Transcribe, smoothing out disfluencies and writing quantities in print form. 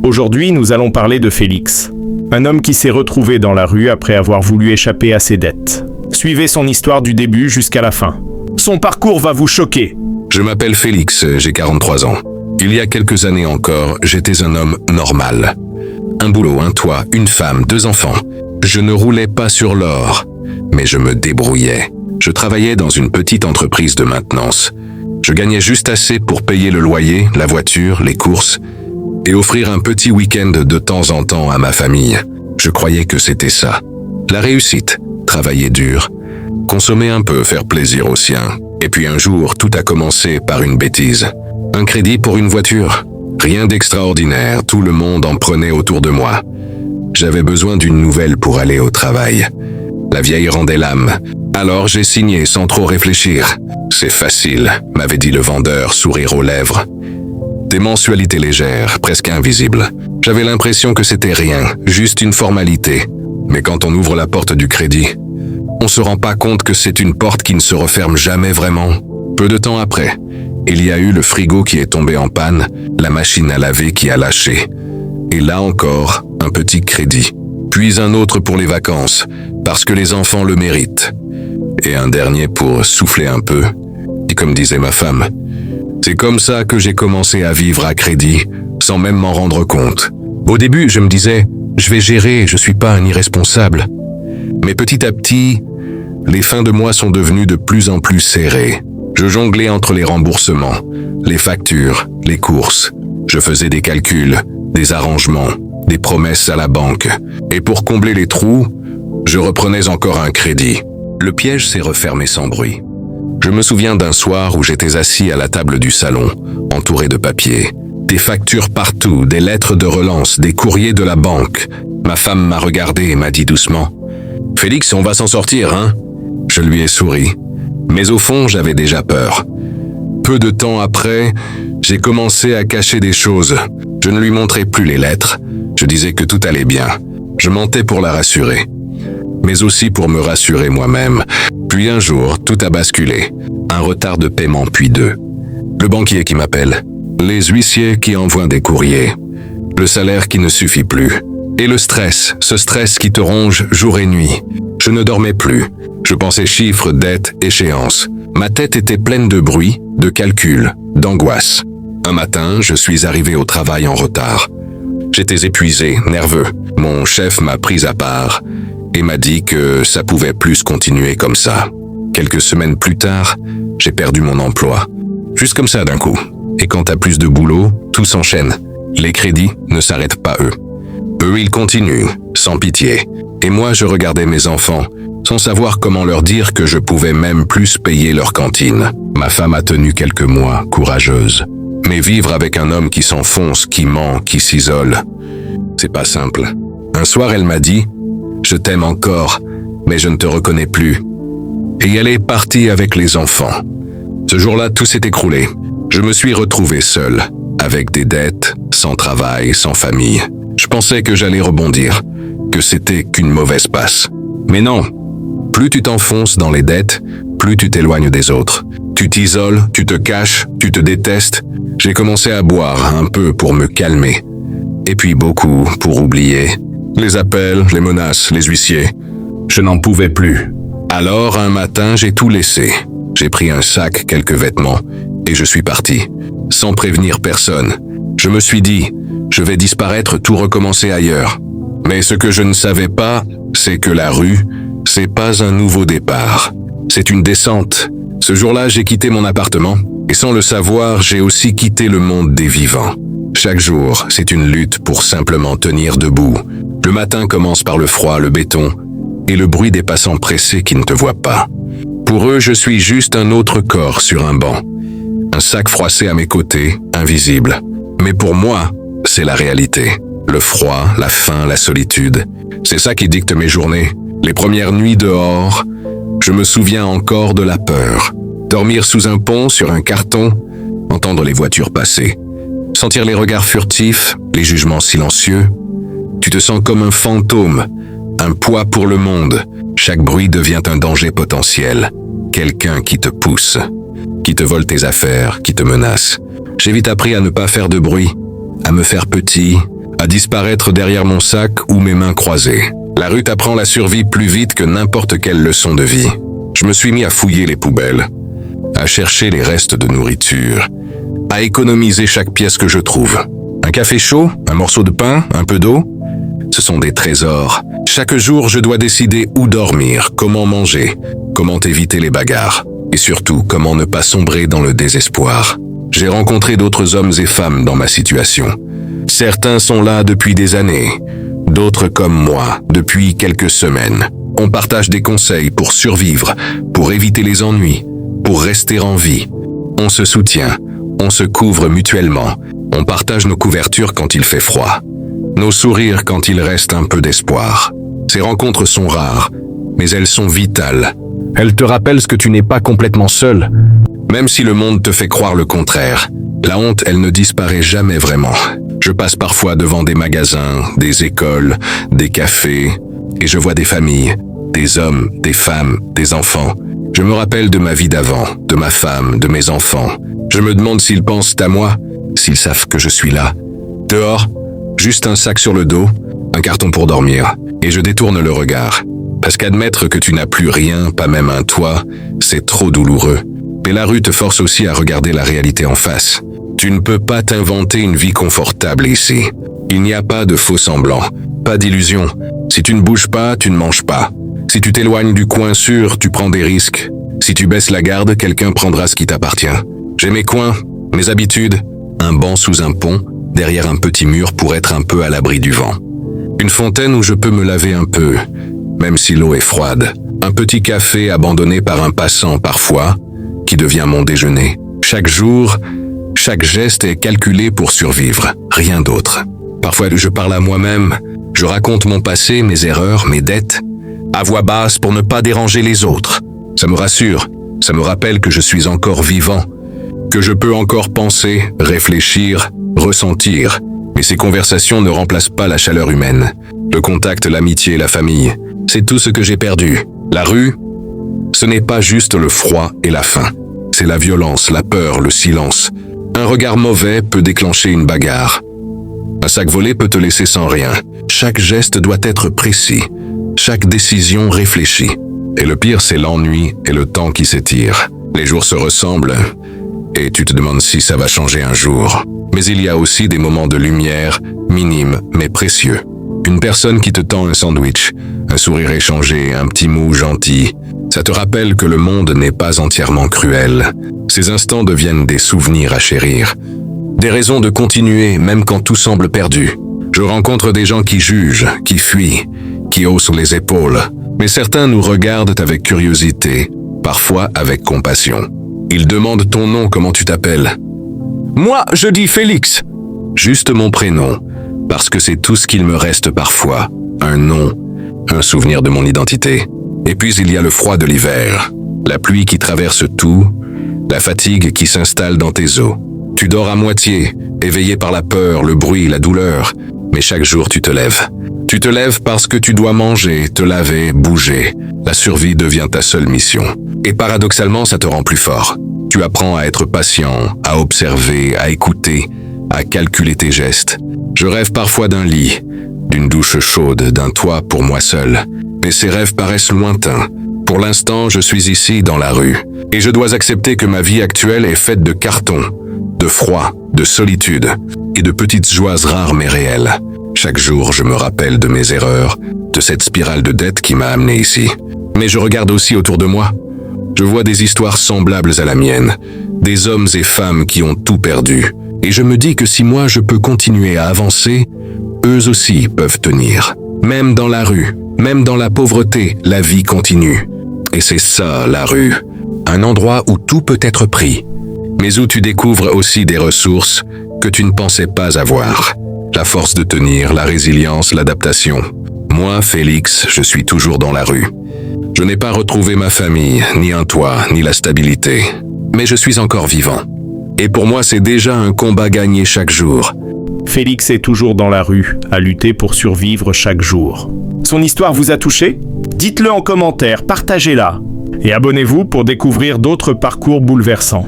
Aujourd'hui, nous allons parler de Félix, un homme qui s'est retrouvé dans la rue après avoir voulu échapper à ses dettes. Suivez son histoire du début jusqu'à la fin. Son parcours va vous choquer. Je m'appelle Félix, j'ai 43 ans. Il y a quelques années encore, j'étais un homme normal. Un boulot, un toit, une femme, 2 enfants. Je ne roulais pas sur l'or, mais je me débrouillais. Je travaillais dans une petite entreprise de maintenance. Je gagnais juste assez pour payer le loyer, la voiture, les courses et offrir un petit week-end de temps en temps à ma famille. Je croyais que c'était ça. La réussite, travailler dur, consommer un peu, faire plaisir aux siens. Et puis un jour, tout a commencé par une bêtise. Un crédit pour une voiture. Rien d'extraordinaire, tout le monde en prenait autour de moi. J'avais besoin d'une nouvelle pour aller au travail. La vieille rendait l'âme. Alors j'ai signé sans trop réfléchir. C'est facile, m'avait dit le vendeur, sourire aux lèvres. Des mensualités légères, presque invisibles. J'avais l'impression que c'était rien, juste une formalité. Mais quand on ouvre la porte du crédit, on se rend pas compte que c'est une porte qui ne se referme jamais vraiment. Peu de temps après, il y a eu le frigo qui est tombé en panne, la machine à laver qui a lâché. Et là encore, un petit crédit. Puis un autre pour les vacances, parce que les enfants le méritent. Et un dernier pour souffler un peu. Et comme disait ma femme, c'est comme ça que j'ai commencé à vivre à crédit, sans même m'en rendre compte. Au début, je me disais, je vais gérer, je suis pas un irresponsable. Mais petit à petit, les fins de mois sont devenues de plus en plus serrées. Je jonglais entre les remboursements, les factures, les courses. Je faisais des calculs, des arrangements, des promesses à la banque. Et pour combler les trous, je reprenais encore un crédit. Le piège s'est refermé sans bruit. Je me souviens d'un soir où j'étais assis à la table du salon, entouré de papiers. Des factures partout, des lettres de relance, des courriers de la banque. Ma femme m'a regardé et m'a dit doucement « Félix, on va s'en sortir, hein ?» Je lui ai souri. Mais au fond, j'avais déjà peur. Peu de temps après, j'ai commencé à cacher des choses. Je ne lui montrais plus les lettres. Je disais que tout allait bien. Je mentais pour la rassurer. Mais aussi pour me rassurer moi-même. Puis un jour, tout a basculé. Un retard de paiement, puis 2. Le banquier qui m'appelle. Les huissiers qui envoient des courriers. Le salaire qui ne suffit plus. Et le stress, ce stress qui te ronge jour et nuit. Je ne dormais plus. Je pensais chiffres, dettes, échéances. Ma tête était pleine de bruit, de calculs, d'angoisse. Un matin, je suis arrivé au travail en retard. J'étais épuisé, nerveux. Mon chef m'a pris à part et m'a dit que ça pouvait plus continuer comme ça. Quelques semaines plus tard, j'ai perdu mon emploi. Juste comme ça d'un coup. Et quand t'as plus de boulot, tout s'enchaîne. Les crédits ne s'arrêtent pas eux. Eux, ils continuent, sans pitié. Et moi, je regardais mes enfants, sans savoir comment leur dire que je pouvais même plus payer leur cantine. Ma femme a tenu quelques mois, courageuse. Mais vivre avec un homme qui s'enfonce, qui ment, qui s'isole, c'est pas simple. Un soir, elle m'a dit « Je t'aime encore, mais je ne te reconnais plus. » Et elle est partie avec les enfants. Ce jour-là, tout s'est écroulé. Je me suis retrouvé seul, avec des dettes, sans travail, sans famille. Je pensais que j'allais rebondir, que c'était qu'une mauvaise passe. Mais non, plus tu t'enfonces dans les dettes, plus tu t'éloignes des autres. Tu t'isoles, tu te caches, tu te détestes. J'ai commencé à boire un peu pour me calmer. Et puis beaucoup pour oublier. Les appels, les menaces, les huissiers. Je n'en pouvais plus. Alors un matin, j'ai tout laissé. J'ai pris un sac, quelques vêtements, et je suis parti, sans prévenir personne. Je me suis dit, je vais disparaître, tout recommencer ailleurs. Mais ce que je ne savais pas, c'est que la rue, c'est pas un nouveau départ. C'est une descente. Ce jour-là, j'ai quitté mon appartement, et sans le savoir, j'ai aussi quitté le monde des vivants. Chaque jour, c'est une lutte pour simplement tenir debout. Le matin commence par le froid, le béton, et le bruit des passants pressés qui ne te voient pas. Pour eux, je suis juste un autre corps sur un banc. Un sac froissé à mes côtés, invisible. Mais pour moi, c'est la réalité. Le froid, la faim, la solitude. C'est ça qui dicte mes journées. Les premières nuits dehors, je me souviens encore de la peur. Dormir sous un pont, sur un carton, entendre les voitures passer. Sentir les regards furtifs, les jugements silencieux. Tu te sens comme un fantôme, un poids pour le monde. Chaque bruit devient un danger potentiel. Quelqu'un qui te pousse, qui te vole tes affaires, qui te menace. J'ai vite appris à ne pas faire de bruit, à me faire petit, à disparaître derrière mon sac ou mes mains croisées. La rue t'apprend la survie plus vite que n'importe quelle leçon de vie. Je me suis mis à fouiller les poubelles, à chercher les restes de nourriture, à économiser chaque pièce que je trouve. Un café chaud, un morceau de pain, un peu d'eau, ce sont des trésors. Chaque jour, je dois décider où dormir, comment manger, comment éviter les bagarres, et surtout comment ne pas sombrer dans le désespoir. J'ai rencontré d'autres hommes et femmes dans ma situation. Certains sont là depuis des années, d'autres comme moi, depuis quelques semaines. On partage des conseils pour survivre, pour éviter les ennuis, pour rester en vie. On se soutient, on se couvre mutuellement, on partage nos couvertures quand il fait froid, nos sourires quand il reste un peu d'espoir. Ces rencontres sont rares, mais elles sont vitales. Elles te rappellent que tu n'es pas complètement seul. Même si le monde te fait croire le contraire, la honte, elle ne disparaît jamais vraiment. Je passe parfois devant des magasins, des écoles, des cafés, et je vois des familles, des hommes, des femmes, des enfants. Je me rappelle de ma vie d'avant, de ma femme, de mes enfants. Je me demande s'ils pensent à moi, s'ils savent que je suis là. Dehors, juste un sac sur le dos, un carton pour dormir, et je détourne le regard. Parce qu'admettre que tu n'as plus rien, pas même un toit, c'est trop douloureux. Mais la rue te force aussi à regarder la réalité en face. Tu ne peux pas t'inventer une vie confortable ici. Il n'y a pas de faux semblants, pas d'illusions. Si tu ne bouges pas, tu ne manges pas. Si tu t'éloignes du coin sûr, tu prends des risques. Si tu baisses la garde, quelqu'un prendra ce qui t'appartient. J'ai mes coins, mes habitudes, un banc sous un pont, derrière un petit mur pour être un peu à l'abri du vent. Une fontaine où je peux me laver un peu, même si l'eau est froide. Un petit café abandonné par un passant parfois, qui devient mon déjeuner. Chaque jour, chaque geste est calculé pour survivre, rien d'autre. Parfois, je parle à moi-même, je raconte mon passé, mes erreurs, mes dettes, à voix basse pour ne pas déranger les autres. Ça me rassure, ça me rappelle que je suis encore vivant, que je peux encore penser, réfléchir, ressentir. Mais ces conversations ne remplacent pas la chaleur humaine. Le contact, l'amitié, la famille, c'est tout ce que j'ai perdu. La rue, ce n'est pas juste le froid et la faim. C'est la violence, la peur, le silence. Un regard mauvais peut déclencher une bagarre. Un sac volé peut te laisser sans rien. Chaque geste doit être précis. Chaque décision réfléchie. Et le pire, c'est l'ennui et le temps qui s'étire. Les jours se ressemblent et tu te demandes si ça va changer un jour. Mais il y a aussi des moments de lumière, minimes mais précieux. Une personne qui te tend un sandwich, un sourire échangé, un petit mot gentil. Ça te rappelle que le monde n'est pas entièrement cruel. Ces instants deviennent des souvenirs à chérir. Des raisons de continuer même quand tout semble perdu. Je rencontre des gens qui jugent, qui fuient, qui haussent les épaules. Mais certains nous regardent avec curiosité, parfois avec compassion. Ils demandent ton nom, comment tu t'appelles. Moi, je dis Félix. Juste mon prénom, parce que c'est tout ce qu'il me reste parfois. Un nom, un souvenir de mon identité. Et puis il y a le froid de l'hiver, la pluie qui traverse tout, la fatigue qui s'installe dans tes os. Tu dors à moitié, éveillé par la peur, le bruit, la douleur, mais chaque jour tu te lèves. Tu te lèves parce que tu dois manger, te laver, bouger. La survie devient ta seule mission. Et paradoxalement, ça te rend plus fort. Tu apprends à être patient, à observer, à écouter, à calculer tes gestes. Je rêve parfois d'un lit, d'une douche chaude, d'un toit pour moi seul. Mais ces rêves paraissent lointains. Pour l'instant, je suis ici, dans la rue. Et je dois accepter que ma vie actuelle est faite de carton, de froid, de solitude et de petites joies rares mais réelles. Chaque jour, je me rappelle de mes erreurs, de cette spirale de dette qui m'a amené ici. Mais je regarde aussi autour de moi. Je vois des histoires semblables à la mienne, des hommes et femmes qui ont tout perdu. Et je me dis que si moi je peux continuer à avancer, eux aussi peuvent tenir. Même dans la rue, même dans la pauvreté, la vie continue. Et c'est ça, la rue. Un endroit où tout peut être pris, mais où tu découvres aussi des ressources que tu ne pensais pas avoir. La force de tenir, la résilience, l'adaptation. Moi, Félix, je suis toujours dans la rue. Je n'ai pas retrouvé ma famille, ni un toit, ni la stabilité. Mais je suis encore vivant. Et pour moi, c'est déjà un combat gagné chaque jour. Félix est toujours dans la rue, à lutter pour survivre chaque jour. Son histoire vous a touché ? Dites-le en commentaire, partagez-la. Et abonnez-vous pour découvrir d'autres parcours bouleversants.